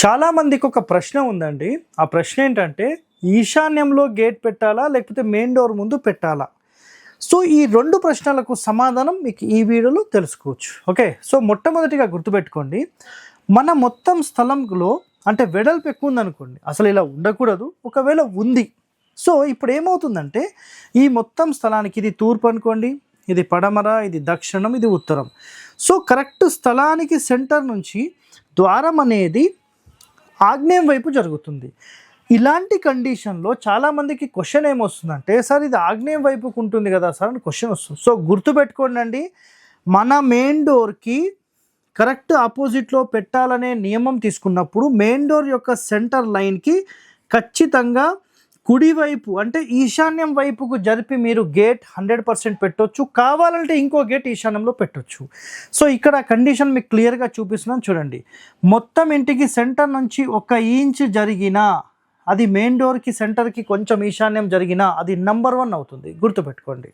చాలామందికి ఒక ప్రశ్న ఉందండి. ఆ ప్రశ్న ఏంటంటే ఈశాన్యంలో గేట్ పెట్టాలా? లేకపోతే మెయిన్ డోర్ ముందు పెట్టాలా? సో ఈ 2 ప్రశ్నలకు సమాధానం మీకు ఈ వీడియోలో తెలుసుకోవచ్చు. ఓకే. సో మొట్టమొదటిగా గుర్తుపెట్టుకోండి. మన మొత్తం స్థలంలో అంటే వెడల్పు ఎక్కువ ఉందనుకోండి. అసలు ఇలా ఉండకూడదు. ఒకవేళ ఉంది. సో ఇప్పుడు ఏమవుతుందంటే ఈ మొత్తం స్థలానికి ఇది తూర్పు అనుకోండి. ఇది పడమర, ఇది దక్షిణం, ఇది ఉత్తరం. సో కరెక్ట్ స్థలానికి సెంటర్ నుంచి ద్వారం అనేది ఆగ్నేయం వైపు జరుగుతుంది. ఇలాంటి కండిషన్లో చాలామందికి క్వశ్చన్ ఏమొస్తుందంటే, సార్ ఇది ఆగ్నేయం వైపుకు ఉంటుంది కదా సార్ అని క్వశ్చన్ వస్తుంది. సో గుర్తుపెట్టుకోండి అండి, మన మెయిన్ డోర్కి కరెక్ట్ ఆపోజిట్లో పెట్టాలనే నియమం తీసుకున్నప్పుడు మెయిన్ డోర్ యొక్క సెంటర్ లైన్కి ఖచ్చితంగా కుడివైపు అంటే ఈశాన్యం వైపుకు జరిపి మీరు గేట్ 100% పెట్టొచ్చు. కావాలంటే ఇంకో గేట్ ఈశాన్యంలో పెట్టొచ్చు. సో ఇక్కడ కండిషన్ మీకు క్లియర్గా చూపిస్తున్నాను చూడండి. మొత్తం ఇంటికి సెంటర్ నుంచి 1 ఇంచ్ జరిగినా, అది మెయిన్ డోర్కి సెంటర్కి కొంచెం ఈశాన్యం జరిగినా అది నంబర్ 1 అవుతుంది. గుర్తుపెట్టుకోండి.